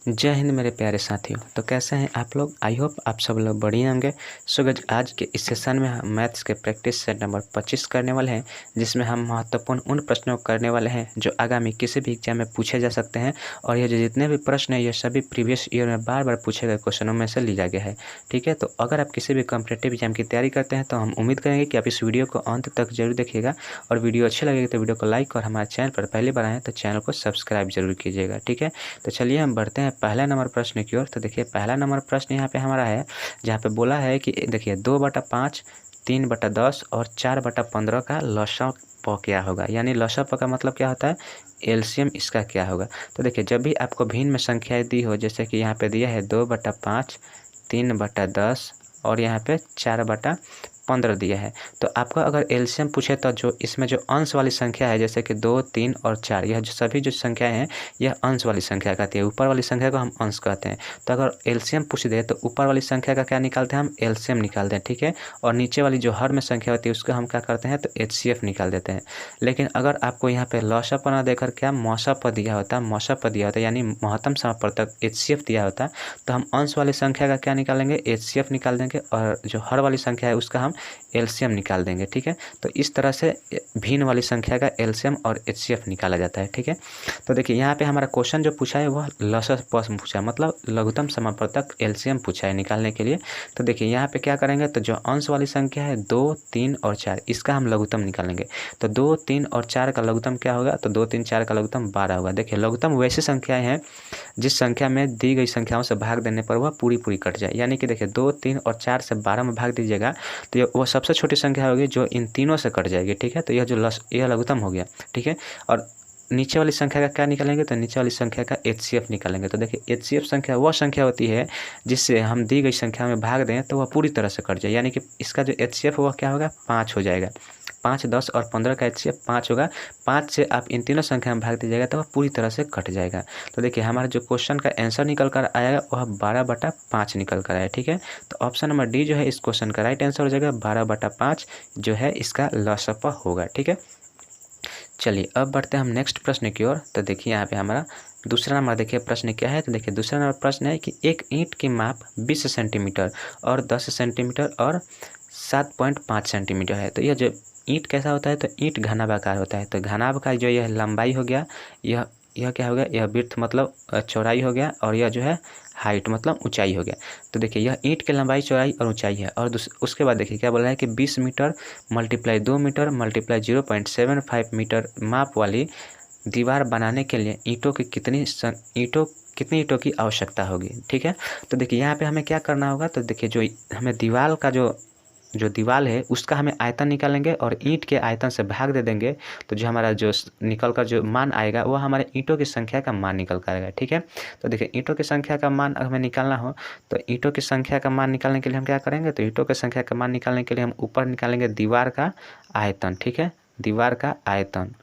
जय हिंद मेरे प्यारे साथियों। तो कैसे हैं आप लोग? आई होप आप सब लोग बढ़िया होंगे। सो गाइस, आज के इस सेशन में हम मैथ्स के प्रैक्टिस सेट नंबर 25 करने वाले हैं, जिसमें हम महत्वपूर्ण उन प्रश्नों को करने वाले हैं जो आगामी किसी भी एग्जाम में पूछे जा सकते हैं। और ये जो जितने भी प्रश्न हैं ये सभी प्रीवियस ईयर में बार बार पूछे गए क्वेश्चनों में से लिया गया है। ठीक है, तो अगर आप किसी भी कॉम्पिटेटिव एग्जाम की तैयारी करते हैं तो हम उम्मीद करेंगे कि आप इस वीडियो को अंत तक जरूर देखिएगा। और वीडियो अच्छी लगेगी तो वीडियो को लाइक, और हमारे चैनल पर पहली बार आए तो चैनल को सब्सक्राइब जरूर कीजिएगा। ठीक है, तो चलिए हम बढ़ते हैं पहला नंबर प्रश्न की ओर। तो देखिए, पहला नंबर प्रश्न यहाँ पे हमारा है, जहाँ पे बोला है कि देखिए 2/5, 3/10 और 4/15 का लसाअ क्या होगा। यानी लसाअ का मतलब क्या होता है, एलसीएम इसका क्या होगा। तो देखिए, जब भी आपको भिन्न में संख्याएं दी हो, जैसे कि यहाँ पे दिया है 2/5, 3/10 और यहाँ पे 4/15 दिया है, तो आपका अगर एलसीएम पूछे तो जो इसमें जो अंश वाली संख्या है, जैसे कि 2, 3 और 4, यह जो सभी जो संख्याएं हैं यह अंश वाली संख्या कहती है। ऊपर वाली संख्या को हम अंश कहते हैं। तो अगर एलसीएम पूछ दे तो ऊपर वाली संख्या का क्या निकालते हैं, हम एलसीएम निकालते हैं। ठीक है, और नीचे वाली जो हर में संख्या होती है उसको हम क्या करते हैं, तो एचसीएफ निकाल देते हैं। लेकिन अगर आपको यहाँ पे लसाअ ना देकर क्या मौसाअ दिया होता है, मौसाअ दिया होता है यानी महत्तम समापवर्तक एचसीएफ दिया होता है, तो हम अंश वाली संख्या का क्या निकालेंगे, एचसीएफ निकाल देंगे, और जो हर वाली संख्या है उसका हम एलसीएम निकाल देंगे। ठीक है, तो इस तरह से भिन्न वाली संख्या का एलसीएम और एचसीएफ निकाला जाता है। ठीक है, तो देखिए यहाँ पे हमारा क्वेश्चन जो पूछा है वह लसाअ पूछा है, मतलब लघुत्तम समापवर्तक एलसीएम पूछा है निकालने के लिए। तो देखिए यहाँ पे क्या करेंगे, तो जो अंश वाली संख्या है 2, 3 और 4, इसका हम लघुत्तम निकालेंगे। तो 2, 3 और 4 का लघुत्तम क्या होगा, तो 2, 3, 4 का लघुत्तम 12 होगा। देखिए, लघुत्तम वैसी संख्याएं हैं जिस संख्या में दी गई संख्याओं से भाग देने पर वह पूरी पूरी कट जाए। यानी कि देखिए 2, 3 और 4 से 12 में भाग दीजिएगा तो वह सबसे छोटी संख्या होगी जो इन तीनों से कट जाएगी। ठीक है, तो यह लघुत्तम हो गया। ठीक है, और नीचे वाली संख्या का क्या निकालेंगे, तो नीचे वाली संख्या का एचसीएफ निकालेंगे। तो देखिए, एचसीएफ संख्या वह संख्या होती है जिससे हम दी गई संख्या में भाग दें तो वह पूरी तरह से कट जाए। यानी कि इसका जो एचसीएफ वह क्या होगा, 5 हो जाएगा। 5, 10 और 15 का एचसीएफ 5 होगा। 5 से आप इन तीनों संख्या में भाग दीजिएगा तो वह पूरी तरह से कट जाएगा। तो देखिए, हमारा जो क्वेश्चन का आंसर निकल कर आएगा वह 12/5 निकल कर आया। ठीक है, तो ऑप्शन नंबर डी जो है इस क्वेश्चन का राइट आंसर हो जाएगा। 12/5 जो है इसका लसाअ होगा। ठीक है, चलिए अब बढ़ते हैं हम नेक्स्ट प्रश्न की ओर। तो देखिए यहाँ पे हमारा दूसरा नंबर, देखिए प्रश्न क्या है। तो देखिए दूसरा नंबर प्रश्न है कि एक ईंट की माप 20 सेंटीमीटर और 10 सेंटीमीटर और 7.5 सेंटीमीटर है। तो यह जो ईंट कैसा होता है, तो ईंट घनाभाकार होता है। तो घनाभाकार जो यह लंबाई हो गया, यह क्या हो गया, यह विड्थ मतलब चौड़ाई हो गया, और यह जो है हाइट मतलब ऊंचाई हो गया। तो देखिए यह ईंट की लंबाई, चौड़ाई और ऊंचाई है। और उसके बाद देखिए क्या बोल रहा है कि 20 metre multiply 2 metre multiply 0.75 metre माप वाली दीवार बनाने के लिए ईंटों कितनी ईंटों की आवश्यकता होगी। ठीक है, तो देखिए यहाँ पे हमें क्या करना होगा, तो देखिए जो हमें दीवार का जो दीवार है उसका हमें आयतन निकालेंगे और ईंट के आयतन से भाग दे देंगे। तो जो हमारा जो निकल कर जो मान आएगा वह हमारे ईंटों की संख्या का मान निकल कर आएगा। ठीक है, तो देखिए ईंटों की संख्या का मान हमें निकालना हो तो ईंटों की संख्या का मान निकालने के लिए हम क्या करेंगे, तो ईंटों की संख्या का मान निकालने के लिए हम ऊपर निकालेंगे दीवार का आयतन। ठीक है, दीवार का आयतन,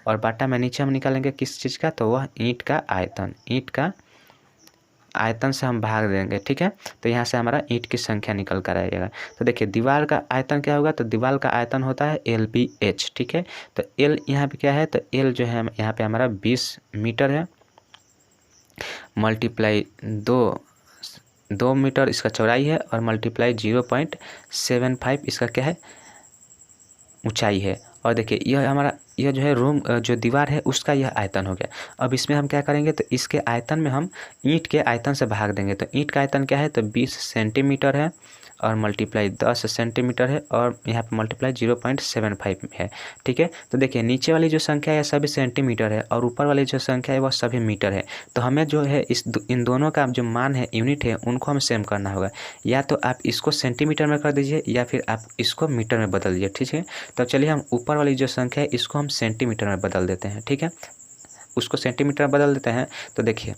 और बाटा में नीचे हम निकालेंगे किस चीज़ का, तो वह ईंट का आयतन। ईंट का आयतन से हम भाग देंगे। ठीक है, तो यहाँ से हमारा ईंट की संख्या निकल कर आएगा। तो देखिए दीवार का आयतन क्या होगा, तो दीवार का आयतन होता है LBH। ठीक है, तो L यहाँ पे क्या है, तो L जो है यहाँ पे हमारा 20 मीटर है, मल्टीप्लाई 2 मीटर इसका चौड़ाई है, और मल्टीप्लाई 0.75 इसका क्या है, ऊंचाई है। और देखिए यह जो है रूम जो दीवार है उसका यह आयतन हो गया। अब इसमें हम क्या करेंगे, तो इसके आयतन में हम ईंट के आयतन से भाग देंगे। तो ईंट का आयतन क्या है, तो 20 सेंटीमीटर है, और मल्टीप्लाई 10 सेंटीमीटर है, और यहाँ पे मल्टीप्लाई 0.75 है। ठीक है, तो देखिए नीचे वाली जो संख्या है सभी सेंटीमीटर है, और ऊपर वाली जो संख्या है वह सभी मीटर है। तो हमें जो है इन दोनों का जो मान है, यूनिट है, उनको हमें सेम करना होगा। या तो आप इसको सेंटीमीटर में कर दीजिए या फिर आप इसको मीटर में बदल दीजिए। ठीक है, तो चलिए हम ऊपर वाली जो संख्या है इसको हम सेंटीमीटर में बदल देते हैं। ठीक है, उसको सेंटीमीटर में बदल देते हैं। तो देखिए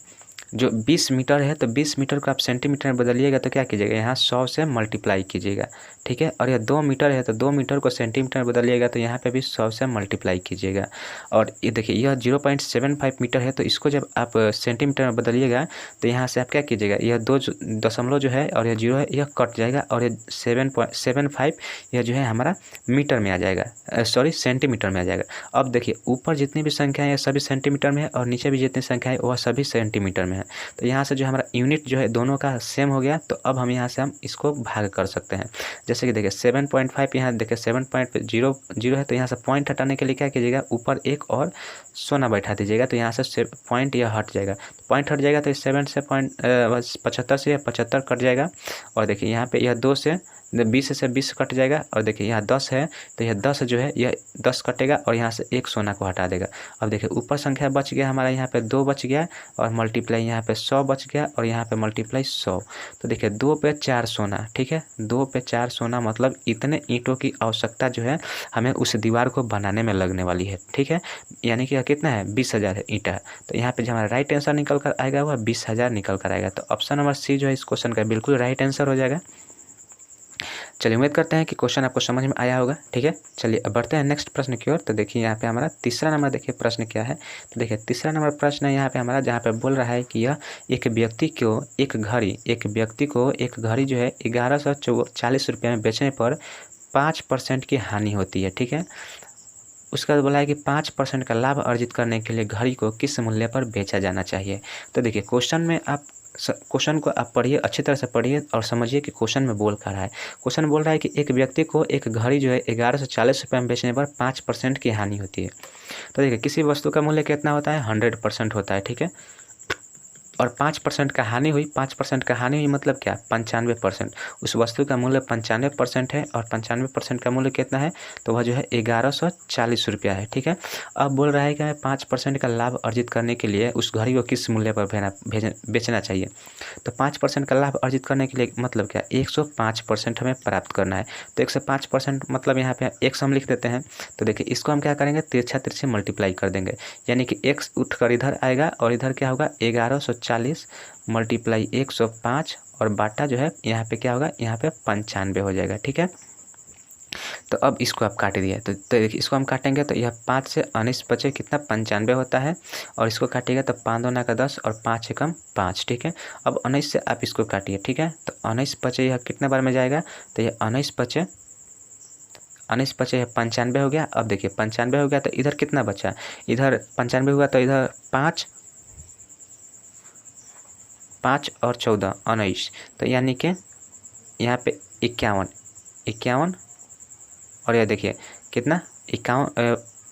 जो 20 मीटर है, तो 20 मीटर को आप सेंटीमीटर में बदलिएगा तो क्या कीजिएगा, यहाँ 100 से मल्टीप्लाई कीजिएगा। ठीक है, और यह 2 मीटर है, तो 2 मीटर को सेंटीमीटर में बदलिएगा तो यहाँ पे भी 100 से मल्टीप्लाई कीजिएगा। और ये देखिए यह 0.75 मीटर है, तो इसको जब आप सेंटीमीटर में बदलिएगा तो यहाँ से आप क्या कीजिएगा, यह 2 दशमलव जो है और यह 0 है यह कट जाएगा, और यह 7.75 यह जो है हमारा मीटर में आ जाएगा, सॉरी सेंटीमीटर में आ जाएगा। अब देखिए ऊपर जितनी भी संख्या है सभी सेंटीमीटर में है, और नीचे भी जितनी संख्या है वह सभी सेंटीमीटर में है। में है। तो यहाँ से जो हमारा यूनिट जो है दोनों का सेम हो गया, तो अब हम यहाँ से हम इसको भाग कर सकते हैं। जैसे कि देखिए 7.5 यहाँ देखिए 7.00 है, तो यहाँ से पॉइंट हटाने के लिए क्या कीजिएगा, ऊपर एक और सोना बैठा दीजिएगा, तो यहाँ से पॉइंट यह हट जाएगा। पॉइंट हट जाएगा तो इस 7 से 75 से 75 कट जाएगा। और देखिए यहाँ पे यह 2 से 20 से 20 कट जाएगा। और देखिए यहाँ 10 है, तो यह 10 जो है यह 10 कटेगा और यहाँ से एक सोना को हटा देगा। अब देखिए ऊपर संख्या बच गया हमारा, यहाँ पे 2 बच गया और मल्टीप्लाई यहाँ पे 100 बच गया और यहाँ पे मल्टीप्लाई 100। तो देखिए 2 पे 4 सोना, ठीक है, 2 पे 4 सोना मतलब इतने ईंटों की आवश्यकता जो है हमें उस दीवार को बनाने में लगने वाली है, ठीक है। यानी कि कितना है, 20,000 ईंटा। तो यहाँ पे जो हमारा राइट आंसर निकल कर आएगा वह 20,000 निकल कर आएगा। तो ऑप्शन नंबर सी जो है इस क्वेश्चन का बिल्कुल राइट आंसर हो जाएगा। चलिए उम्मीद करते हैं कि क्वेश्चन आपको समझ में आया होगा, ठीक है। चलिए अब बढ़ते हैं नेक्स्ट प्रश्न की ओर। तो देखिए यहाँ पे हमारा तीसरा नंबर देखिए प्रश्न क्या है। तो देखिए तीसरा नंबर प्रश्न है यहाँ पे हमारा, जहाँ पे बोल रहा है कि यह एक व्यक्ति को एक घड़ी जो है 1140 रुपये में बेचने पर 5% की हानि होती है, ठीक है। उसके बाद बोला है कि 5% का लाभ अर्जित करने के लिए घड़ी को किस मूल्य पर बेचा जाना चाहिए। तो देखिए क्वेश्चन को आप पढ़िए, अच्छी तरह से पढ़िए और समझिए कि क्वेश्चन में बोल क्या रहा है। क्वेश्चन बोल रहा है कि एक व्यक्ति को एक घड़ी जो है 1140 रुपये में बेचने पर 5% की हानि होती है। तो देखिए किसी वस्तु का मूल्य कितना होता है, 100% होता है, ठीक है। और 5% का हानि हुई, 5% का हानि हुई मतलब क्या, 95%। उस वस्तु का मूल्य 95% है और 95% का मूल्य कितना है, तो वह जो है 1140 रुपया है, ठीक है। अब बोल रहा है कि हमें 5% का लाभ अर्जित करने के लिए उस घड़ी को किस मूल्य पर बेचना चाहिए। तो 5% का लाभ अर्जित करने के लिए मतलब क्या, 105% हमें प्राप्त करना है। तो 105% मतलब यहाँ पे एक्स हम लिख देते हैं। तो देखिए इसको हम क्या करेंगे, तिरछे मल्टीप्लाई कर देंगे, यानी कि एक्स उठकर इधर आएगा और इधर क्या होगा, 1140 मल्टीप्लाई 105 और बाटा जो है यहाँ पे क्या होगा, यहाँ पे 95 हो जाएगा, ठीक है। तो अब इसको आप काट दिए, तो देखिए इसको हम काटेंगे तो यह 5 से 19 बचे कितना, 95 होता है। और इसको काटिएगा तो 5 दूना का 10 और 5 एकम 5, ठीक है। अब 19 से आप इसको काटिए, ठीक है। तो 19 बचे यह कितने बार में जाएगा, तो यह 19 बचे यह 95 हो गया। अब देखिए 95 हो गया तो इधर कितना बचा, इधर 95 हुआ तो इधर 5 और 14 19, तो यानी कि यहाँ पे 51 और यह देखिए कितना 51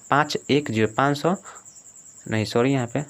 510 नहीं सॉरी, यहाँ पे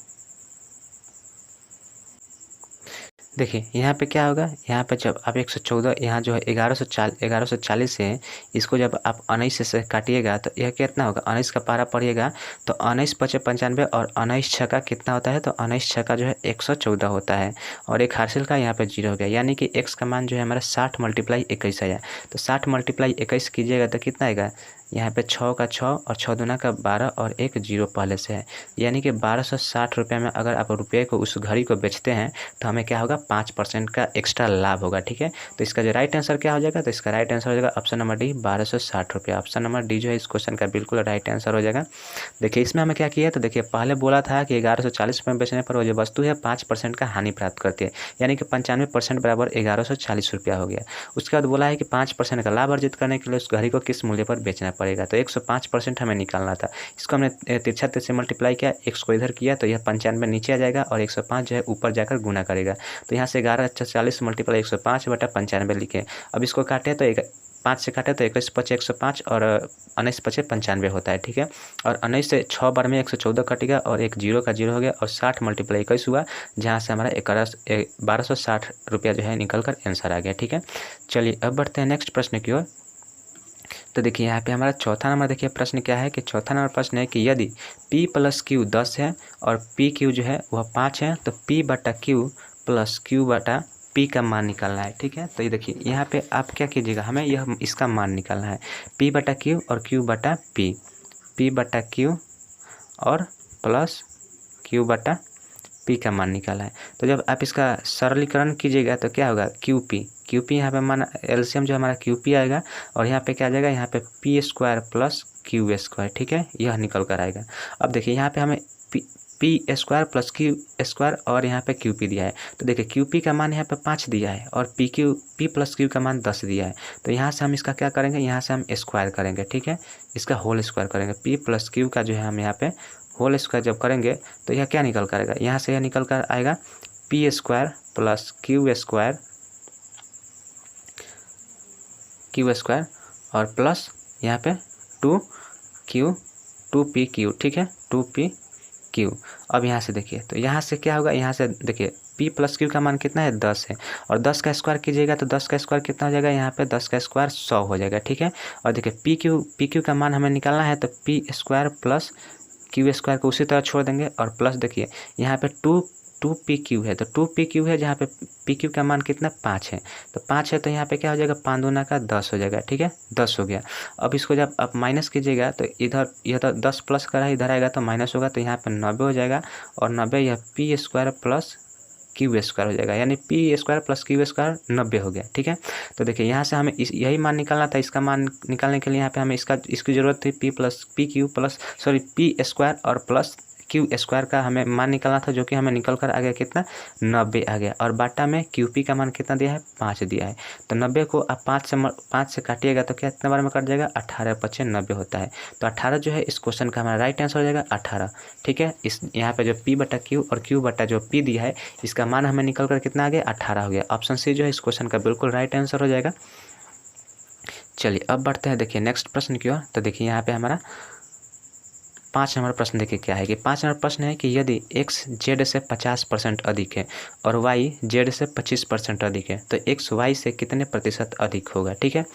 देखिए यहाँ पे क्या होगा, यहाँ पे जब आप 114 यहाँ जो है 1140 है, इसको जब आप 19 से काटिएगा तो यह कितना होगा, 19 का पारा पढ़िएगा तो 19 बचे 95 और 19 छक्का कितना होता है, तो 19 छक्का जो है 114 होता है। और एक हासिल का यहाँ पे 0 हो गया, यानी कि x का मान जो है हमारा 60 मल्टीप्लाई 21 आया। तो 60 मल्टीप्लाई 21 कीजिएगा तो कितना आएगा, यहाँ पे 6 का 6 और 6 दूना का 12 और एक 0 पहले से है, यानी कि 1260 रुपये में अगर आप रुपये को उस घड़ी को बेचते हैं तो हमें क्या होगा, 5% का एक्स्ट्रा लाभ होगा, ठीक है। तो इसका जो राइट आंसर क्या हो जाएगा, तो इसका राइट आंसर हो जाएगा ऑप्शन नंबर डी 1260 रुपये। ऑप्शन नंबर डी जो है इस क्वेश्चन का बिल्कुल राइट आंसर हो जाएगा। देखिए इसमें हमें क्या किया, तो देखिए पहले बोला था कि 1140 रुपये में बेचने पर वो जो वस्तु है 5% का हानि प्राप्त करती है, यानी कि 95% बराबर 1140 रुपया हो गया। उसके बाद बोला है कि 5% का लाभ अर्जित करने के लिए उस घड़ी को किस मूल्य पर बेचना पड़ेगा। तो 105% हमें निकालना था, इसको हमने तिरछा से मल्टीप्लाई किया, x को इधर किया तो यह 95 नीचे आ जाएगा और 105 जो है ऊपर जाकर गुना करेगा। तो यहाँ से 1140 मल्टीप्लाई 105 बटा 95 लिखे। अब इसको काटे तो 5 से काटे तो 21 बचे 105 और 19 बचे 95 होता है, ठीक है। और 19 से 6 बार में 114 कटेगा और एक 0 का 0 हो गया और 60 मल्टीप्लाई 21 हुआ, जहाँ से हमारा 1260 रुपया जो है निकल कर आंसर आ गया, ठीक है। चलिए अब बढ़ते हैं नेक्स्ट प्रश्न की ओर। तो देखिए यहाँ पे हमारा चौथा नंबर देखिए प्रश्न क्या है, कि चौथा नंबर प्रश्न है कि यदि P + Q 10 है और PQ जो है वह 5 है, तो P/Q + Q/P का मान निकालना है, ठीक है। तो ये देखिए यहाँ पे आप क्या कीजिएगा, हमें यह इसका मान निकालना है, P/Q और Q/P, P/Q और प्लस Q/P का मान निकाला है। तो जब आप इसका सरलीकरण कीजिएगा तो क्या होगा, QP यहाँ पे मान एलसीएम जो हमारा QP आएगा और यहाँ पे क्या आ जाएगा, यहाँ पे P² + Q², ठीक है, यह निकल कर आएगा। अब देखिए यहाँ पे हमें P² + Q² और यहाँ पे QP दिया है। तो देखिए QP का मान यहाँ पे 5 दिया है और P + Q का मान 10 दिया है। तो यहाँ से हम इसका क्या करेंगे, यहाँ से हम स्क्वायर करेंगे, ठीक है, इसका होल स्क्वायर करेंगे। P + Q का जो है हम यहाँ पे होल स्क्वायर जब करेंगे तो यह क्या निकल कर आएगा, यहाँ से यह निकल कर आएगा P square plus Q square और प्लस यहाँ पे 2p ठीक है, 2pq। अब यहाँ से देखिए, तो यहाँ से क्या होगा, यहाँ से देखिए p प्लस q का मान कितना है 10 है, और 10 का स्क्वायर कीजिएगा तो 10 का स्क्वायर कितना हो जाएगा, यहाँ पे 10 का स्क्वायर 100 हो जाएगा। ठीक है, और देखिए pq का मान हमें निकालना है, तो p square plus Q square को उसी तरह छोड़ देंगे, और प्लस देखिए यहाँ पे 2pq है, तो 2pq है, जहाँ पे pq का मान कितना 5 है, तो 5 है, तो यहाँ पे क्या हो जाएगा 5 दूना का 10 हो जाएगा। ठीक है, 10 हो गया। अब इसको जब आप माइनस कीजिएगा तो इधर यह तो 10 प्लस करा इधर आएगा तो माइनस होगा, तो यहाँ पे 90 हो जाएगा, और 90 यह P square plus Q square हो जाएगा, यानी P square plus Q square 90 हो गया। ठीक है, तो देखिए यहाँ से हमें यही मान निकालना था, इसका मान निकालने के लिए यहाँ पे हमें इसकी ज़रूरत थी पी स्क्वायर और प्लस क्यू स्क्वायर का हमें मान निकालना था, जो कि हमें निकल कर आ गया कितना 90 आ गया, और बाटा में क्यूपी का मान कितना दिया है 5 दिया है। तो 90 को आप 5 से काटिएगा तो क्या कितने बार में कट जाएगा 18 पचे 90 होता है, तो 18 जो है इस क्वेश्चन का हमारा राइट आंसर हो जाएगा 18। ठीक है, इस यहाँ पे जो p बटा क्यू और q बटा जो p दिया है इसका मान हमें निकल कर कितना आ गया 18 हो गया। ऑप्शन सी जो है इस क्वेश्चन का बिल्कुल राइट आंसर हो जाएगा। चलिए अब बढ़ते हैं देखिए नेक्स्ट प्रश्न की ओर। तो देखिए यहाँ पे हमारा 5 नंबर प्रश्न देखिए क्या है कि 5 नंबर प्रश्न है कि यदि x z से 50% अधिक है और y z से 25% अधिक है तो x y से कितने प्रतिशत अधिक होगा। ठीक है,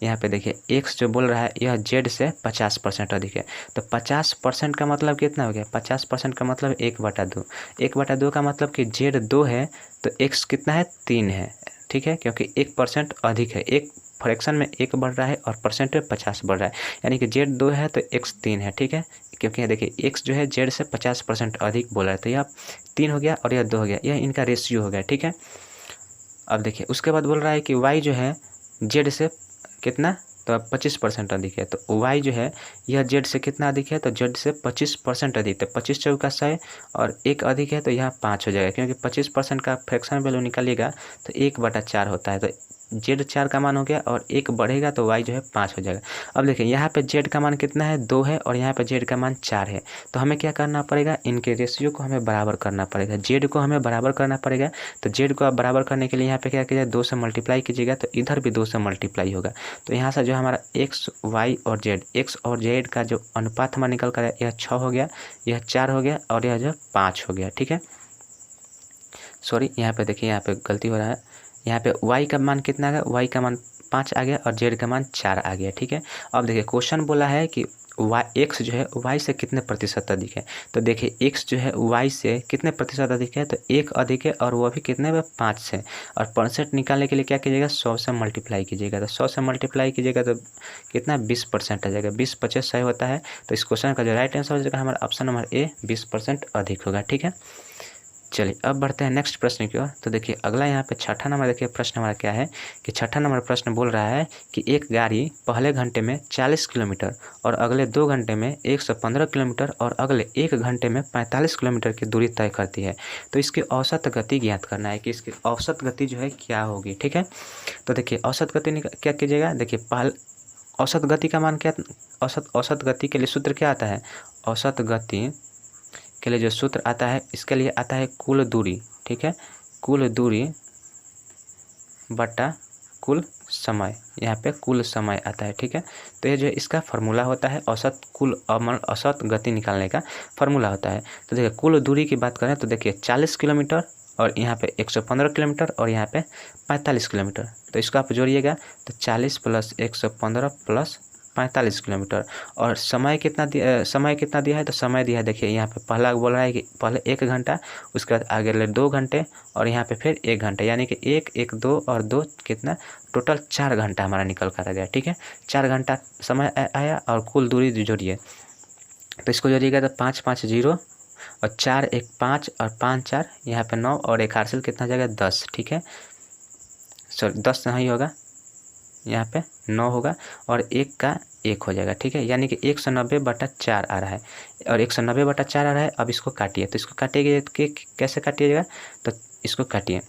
यहाँ पे देखिए x जो बोल रहा है यह z से 50% अधिक है, तो 50% का मतलब कितना हो गया, 50% का मतलब 1/2, 1/2 का मतलब कि z 2 है तो x कितना है 3 है। ठीक है, क्योंकि 1% अधिक है, एक फ्रैक्शन में 1 बढ़ रहा है और परसेंट में 50 बढ़ रहा है, यानी कि z 2 है तो x 3 है। ठीक है, क्योंकि देखिए x जो है z से 50% अधिक बोला है, तो यह 3 हो गया और यह 2 हो गया, यह इनका रेशियो हो गया। ठीक है, अब देखिए उसके बाद बोल रहा है कि y जो है z से कितना, तो 25% अधिक है, तो y जो है यह z से कितना अधिक है, तो z से 25% अधिक, तो 25 चौका 100 और 1 अधिक है तो यहाँ 5 हो जाएगा, क्योंकि 25% का फ्रैक्शन वैल्यू निकालिएगा तो 1/4 होता है, तो z 4 का मान हो गया और 1 बढ़ेगा तो y जो है 5 हो जाएगा। अब देखिए यहाँ पे z का मान कितना है 2 है और यहाँ पे z का मान 4 है, तो हमें क्या करना पड़ेगा, इनके रेशियो को हमें बराबर करना पड़ेगा, z को हमें बराबर करना पड़ेगा। तो z को आप बराबर करने के लिए यहाँ पे क्या कीजिएगा 2 से मल्टीप्लाई कीजिएगा, तो इधर भी 2 से मल्टीप्लाई होगा, तो यहाँ से जो हमारा x y और z का जो अनुपात हमारा निकल कर यह 6 हो गया, यह 4 हो गया और यह जो 5 हो गया। ठीक है, सॉरी यहाँ पे देखिए यहाँ पे गलती हो रहा है, यहाँ पे y का मान कितना आ गया, y का मान 5 आ गया और z का मान 4 आ गया। ठीक है, अब देखिए क्वेश्चन बोला है कि x जो है y से कितने प्रतिशत अधिक है, तो देखिए x जो है y से कितने प्रतिशत अधिक है, तो 1 अधिक है और वो भी कितने में 5 से, और परसेंट निकालने के लिए क्या कीजिएगा 100 से मल्टीप्लाई कीजिएगा, तो 100 से मल्टीप्लाई कीजिएगा तो कितना 20% आ जाएगा, 20 × 100 होता है, तो इस क्वेश्चन का जो राइट आंसर हो जाएगा हमारा ऑप्शन नंबर ए 20% अधिक होगा। ठीक है, चलिए अब बढ़ते हैं नेक्स्ट प्रश्न की ओर। तो देखिए अगला यहाँ पे छठा नंबर देखिए प्रश्न हमारा क्या है कि छठा नंबर प्रश्न बोल रहा है कि एक गाड़ी पहले घंटे में 40 किलोमीटर और अगले 2 घंटे में 115 किलोमीटर और अगले 1 घंटे में 45 किलोमीटर की दूरी तय करती है, तो इसकी औसत गति ज्ञात करना है कि इसकी औसत गति जो है क्या होगी। ठीक है, तो देखिए औसत गति क्या कीजिएगा, देखिए पहले औसत गति का मान क्या, औसत गति के लिए सूत्र क्या आता है, औसत गति के लिए जो सूत्र आता है इसके लिए आता है कुल दूरी। ठीक है, कुल दूरी बटा कुल समय, यहाँ पे कुल समय आता है। ठीक है, तो ये जो इसका फार्मूला होता है औसत गति निकालने का फार्मूला होता है। तो देखिए कुल दूरी की बात करें तो देखिए 40 किलोमीटर और यहाँ पे 115 किलोमीटर और यहाँ पे 45 किलोमीटर, तो इसको आप जोड़िएगा तो 40 + 115 + 45 किलोमीटर, और समय कितना दिया है, तो समय दिया है देखिए यहाँ पे पहला बोल रहा है कि पहले 1 घंटा, उसके बाद आगे ले 2 घंटे और यहाँ पे फिर 1 घंटा, यानी कि 1 1 2 और 2 कितना टोटल 4 घंटा हमारा निकल कर आ गया। ठीक है, 4 घंटा समय आया और कुल दूरी जोड़िए, तो इसको जोड़िएगा तो 5 5 0 और 4 1 5 और 5 4 यहाँ पे 9 और 1 हासिल कितना जाएगा 10। ठीक है, सॉरी 10 नहीं होगा, यहाँ पे 9 होगा और 1 का 1 हो जाएगा। ठीक है, यानी कि 190/4 आ रहा है और 190/4 आ रहा है। अब इसको काटिए, तो इसको काटिएगा कि कैसे काटिएगा, तो इसको काटिए,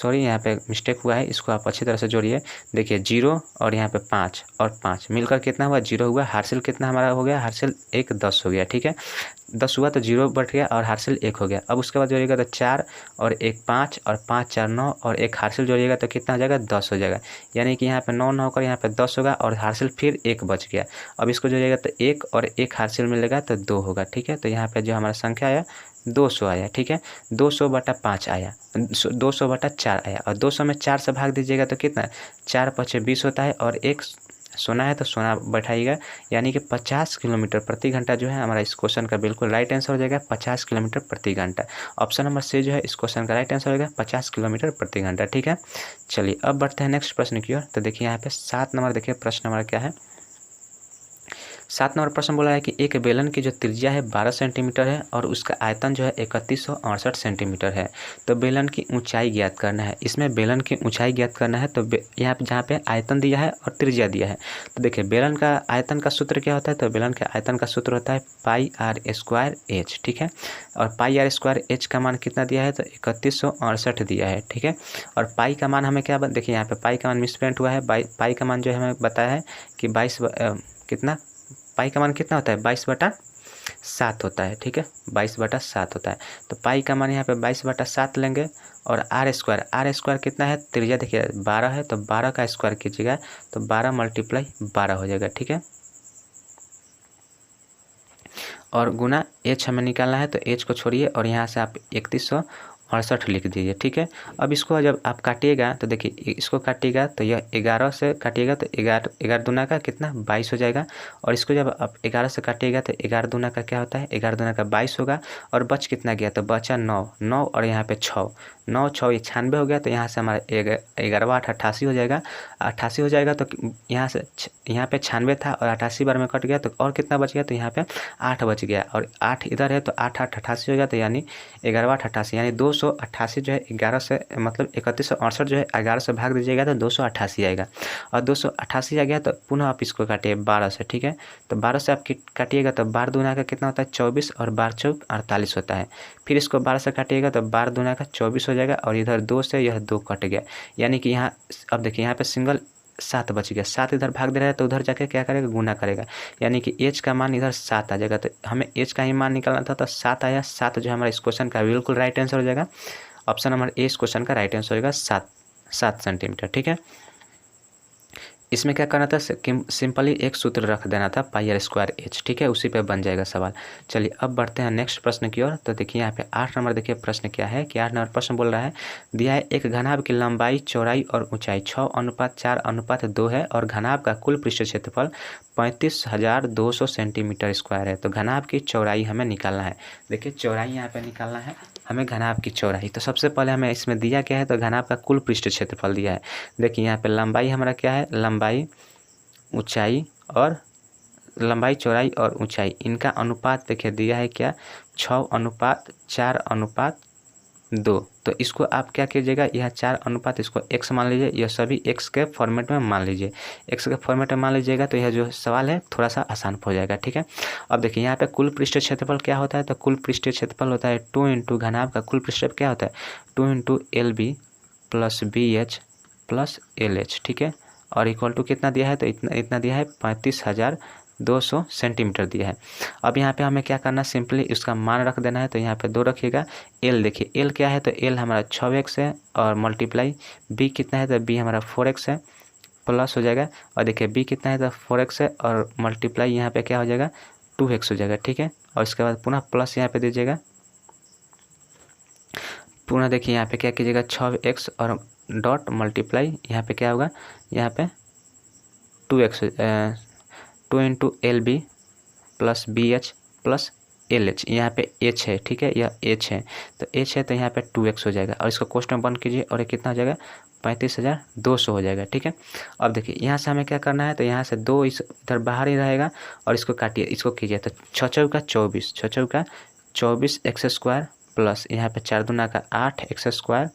सॉरी यहाँ पे मिस्टेक हुआ है, इसको आप अच्छी तरह से जोड़िए। देखिए 0 और यहाँ पे 5 और 5 मिलकर कितना हुआ, 0 हुआ। हार्सिल कितना हमारा हो गया, हार्सिल 1 10 हो गया, ठीक है। 10 हुआ तो 0 बढ़ गया और हार्सिल 1 हो गया। अब उसके बाद जोड़िएगा तो 4 और 1 5 और 5 4 9 और 1 हार्सिल जोड़िएगा तो कितना हो जाएगा, 10 हो जाएगा। यानी कि यहाँ पे 9 9 होकर यहाँ पे 10 होगा और हार्सिल फिर 1 बच गया। अब इसको जोड़िएगा तो 1 और 1 हार्सिल मिलेगा तो 2 होगा, ठीक है। तो यहाँ पे जो हमारा संख्या आया 200 आया, ठीक है। 200/5 आया, 200/4 आया और 200 में 4 से भाग दीजिएगा तो कितना, 4 5 20 होता है और 1 सोना है तो सोना बैठाइएगा। यानी कि 50 किलोमीटर प्रति घंटा जो है हमारा इस क्वेश्चन का बिल्कुल राइट आंसर हो जाएगा, 50 किलोमीटर प्रति घंटा। ऑप्शन नंबर C जो है इस क्वेश्चन का राइट आंसर हो जाएगा 50 किलोमीटर प्रति घंटा, ठीक है। चलिए अब बढ़ते हैं नेक्स्ट प्रश्न की ओर। तो देखिए यहाँ पे 7 नंबर, देखिए प्रश्न नंबर क्या है। 7 नंबर प्रश्न बोला है कि एक बेलन की जो त्रिज्या है 12 सेंटीमीटर है और उसका आयतन जो है 3168 सेंटीमीटर है। तो बेलन की ऊंचाई ज्ञात करना है। इसमें बेलन की ऊंचाई ज्ञात करना है। तो यहाँ पे जहाँ पे आयतन दिया है और त्रिज्या दिया है, तो देखिए बेलन का आयतन का सूत्र क्या होता है। तो बेलन के आयतन का सूत्र होता है πr²h, ठीक है। और πr²h का मान कितना दिया है, तो 3168 दिया है, ठीक है। और पाई का मान हमें क्या, देखिए यहाँ पे पाई का मान मिसप्रिंट हुआ है। पाई का मान जो है हमें बताया है कि 22 कितना, पाई का मान कितना होता है, 22/7 होता है, ठीक है। 22/7 होता है। तो पाई का मान यहाँ पे 22/7 लेंगे और r² कितना है, त्रिज्या देखिए 12 है तो 12 का स्क्वायर कीजिएगा तो 12 × 12 हो जाएगा, ठीक है। और गुना h हमें निकालना है, तो h को छोड़िए और यहाँ से आप 3168 लिख दीजिए, ठीक है। अब इसको जब आप काटिएगा तो देखिए इसको काटिएगा तो यह 11 से काटिएगा तो 11 दूना का कितना, 22 हो जाएगा। और इसको जब आप 11 से काटिएगा तो 11 दूना का क्या होता है, 11 दूना का 22 होगा। और बच कितना गया, तो बचा 9 और यहाँ पे 6, 9 6 96 हो गया। तो यहाँ से हमारा 11 8 88 हो जाएगा, 88 हो जाएगा। तो यहाँ से यहाँ पे 96 था और 88 बार में कट गया तो और कितना बच गया, तो यहाँ पे 8 बच गया और 8 इधर है तो 8 8 88 हो गया। तो यानी 11 8 88 यानी 288 जो है 11 से मतलब 3168 जो है 11 से भाग दीजिएगा तो 288 आएगा। और 288 आ गया तो पुनः आप इसको काटिए 12 से, ठीक है। तो 12 से आप काटिएगा तो 12 दूना का कितना होता है, 24 और 12 चौक 48 होता है। फिर इसको 12 से काटिएगा तो 12 दूना का 24 हो जाएगा और इधर 2 से यह 2 कट गया। यानी कि यहाँ अब देखिए यहाँ पे सिंगल 7 बच गया, 7 इधर भाग दे रहा है तो उधर जाके क्या करेगा, गुना करेगा। यानी कि h का मान इधर 7 आ जाएगा। तो हमें h का ही मान निकालना था तो 7 आया। 7 जो हमारा इस क्वेश्चन का बिल्कुल राइट आंसर हो जाएगा। ऑप्शन नंबर A इस क्वेश्चन का राइट आंसर हो जाएगा 7 सेंटीमीटर, ठीक है। इसमें क्या करना था, सिंपली एक सूत्र रख देना था πr²h, ठीक है। उसी पे बन जाएगा सवाल। चलिए अब बढ़ते हैं नेक्स्ट प्रश्न की ओर। तो देखिए यहाँ पे 8 नंबर, देखिए प्रश्न क्या है कि 8 नंबर प्रश्न बोल रहा है, दिया है एक घनाभ की लंबाई चौड़ाई और ऊंचाई 6:4:2 है और घनाभ का कुल पृष्ठ क्षेत्रफल 35,200 सेंटीमीटर स्क्वायर है। तो घनाभ की चौड़ाई हमें निकालना है। देखिए चौड़ाई यहाँ पे निकालना है हमें, घनाभ की चौड़ाई। तो सबसे पहले हमें इसमें दिया क्या है, तो घनाभ का कुल पृष्ठ क्षेत्रफल दिया है। देखिए यहाँ पे लंबाई हमारा क्या है, लंबाई ऊंचाई और लंबाई चौड़ाई और ऊंचाई इनका अनुपात देखिए दिया है क्या, 6:4:2। तो इसको आप क्या कीजिएगा, यह 4 अनुपात इसको x मान लीजिए, यह सभी x के फॉर्मेट में मान लीजिए। x के फॉर्मेट में मान लीजिएगा तो यह जो सवाल है थोड़ा सा आसान हो जाएगा, ठीक है। अब देखिए यहाँ पे कुल पृष्ठ क्षेत्रफल क्या होता है, तो कुल पृष्ठ क्षेत्रफल होता है 2 × घनाभ का कुल पृष्ठ क्या होता है, 2 × LB + BH + LH, ठीक है। और इक्वल टू कितना दिया है, तो इतना दिया है 35,200 सेंटीमीटर दिया है। अब यहाँ पे हमें क्या करना है, सिंपली इसका मान रख देना है। तो यहाँ पे 2 रखिएगा। L देखिए L क्या है, तो L हमारा 6x है और मल्टीप्लाई B कितना है, तो B हमारा 4x है प्लस हो जाएगा। और देखिए B कितना है, तो 4x है और मल्टीप्लाई यहाँ पे क्या हो जाएगा, 2x हो जाएगा, ठीक है। और इसके बाद पुनः प्लस यहाँ पे दीजिएगा। पुनः देखिए यहाँ पे क्या कीजिएगा, 6x और डॉट मल्टीप्लाई यहाँ पे क्या होगा, यहाँ पे 2x 2 × LB + BH + LH, यहाँ पे h है, ठीक है, यह h है। तो h है तो यहाँ पे 2x हो जाएगा और इसको क्वेश्चन बंद कीजिए और ये कितना हो जाएगा, 35,200 हो जाएगा, ठीक है। अब देखिए यहाँ से हमें क्या करना है, तो यहाँ से 2 इधर बाहर ही रहेगा और इसको काटिए, इसको कीजिए। तो 6 चौका 24, 6 चौका 24x² प्लस यहाँ पे 4 दूना का 8x²,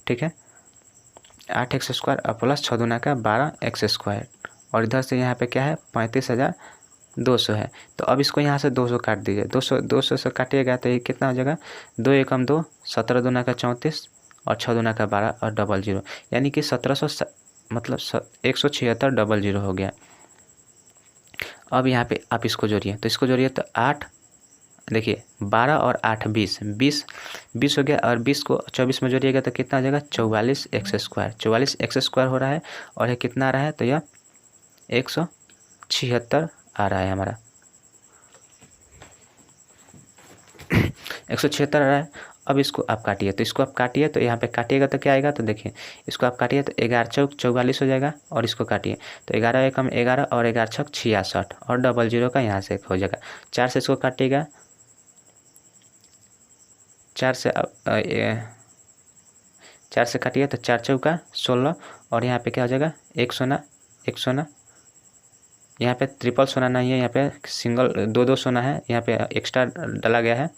ठीक है, 8x² और प्लस 6 दूना का 12x²। और इधर से यहाँ पे क्या है, 35,200 है। तो अब इसको यहाँ से 200 काट दीजिए। 200 से काटिएगा तो ये कितना हो जाएगा, 2 एकम 2, 17 दूना का 34 और 6 दूना का 12 और डबल 0, यानी कि 1700 मतलब 176 डबल 0 हो गया। अब यहाँ पे आप इसको जोड़िए, तो इसको जोड़िए तो 8, देखिए 12 और 8 20 20 हो गया, और 20 को 24 में जोड़िएगा तो कितना हो जाएगा 44x²। हो रहा है, और ये कितना आ रहा है, तो यह 176 आ रहा है हमारा 176 आ रहा है। अब इसको आप काटिए, तो इसको आप काटिए, तो यहाँ पे काटिएगा तो क्या आएगा, तो देखिए इसको आप काटिए तो 11 चौक 44 हो जाएगा, और इसको काटिए तो 11 एकम 11 और 11 छक 66, और डबल 0 का यहाँ से हो जाएगा 4 से इसको काटिएगा, 4 से काटिए तो 4 चौका 16, और यहाँ पे क्या हो जाएगा 1 सोना 1 सोना, यहाँ पे ट्रिपल सोना नहीं है, यहाँ पे सिंगल 2 सोना है, यहाँ पे एक्स्ट्रा डाला गया है,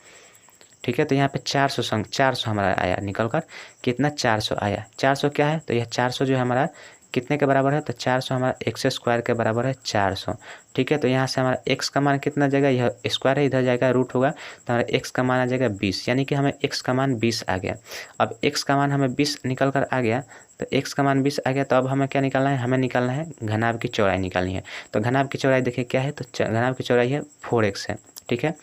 ठीक है। तो यहाँ पे 400 हमारा आया निकल कर, कितना 400 आया। 400 क्या है, तो यह 400 जो है हमारा कितने के बराबर है, तो 400 हमारा x² के बराबर है 400, ठीक है। तो यहाँ से हमारा x का मान कितना जाएगा, यह स्क्वायर है, इधर जाएगा रूट होगा, तो हमारा x का मान आ जाएगा 20, यानी कि हमें x का मान 20 आ गया। अब x का मान हमें 20 निकल कर आ गया, तो x का मान 20 आ गया, तो अब हमें क्या निकालना है, हमें निकालना है घनाभ की चौड़ाई निकालनी है। तो घनाभ की चौड़ाई देखिए क्या है, तो घनाभ की चौड़ाई है 4x है, ठीक है।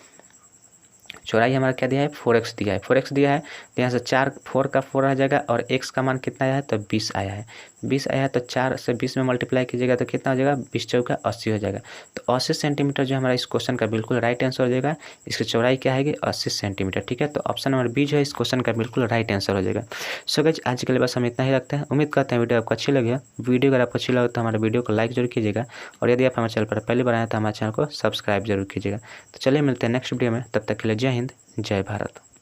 चौड़ाई हमारा क्या दिया है 4x दिया है, 4x दिया है, तो यहाँ से 4 का 4 आ जाएगा, और x का मान कितना आया है, तो 20 आया है, 20 आया है, तो 4 से 20 में मल्टीप्लाई कीजिएगा तो कितना हो जाएगा 20 चौका 80 हो जाएगा। तो 80 सेंटीमीटर जो हमारा इस क्वेश्चन का बिल्कुल राइट आंसर हो जाएगा। इसकी चौड़ाई क्या है 80 सेंटीमीटर, ठीक है। तो ऑप्शन नंबर बी जो है इस क्वेश्चन का बिल्कुल राइट आंसर हो जाएगा। सो गाइस आज के लिए बस हम इतना ही रखते हैं। उम्मीद करते हैं वीडियो आपको अच्छी लगी है। वीडियो अगर आपको अच्छी लगे तो हमारे वीडियो को लाइक जरूर कीजिएगा, और यदि आप हमारे चैनल पर पहले बार आए तो हमारे चैनल को सब्सक्राइब जरूर कीजिएगा। तो चलिए मिलते हैं नेक्स्ट वीडियो में, तब तक के लिए जय हिंद जय भारत।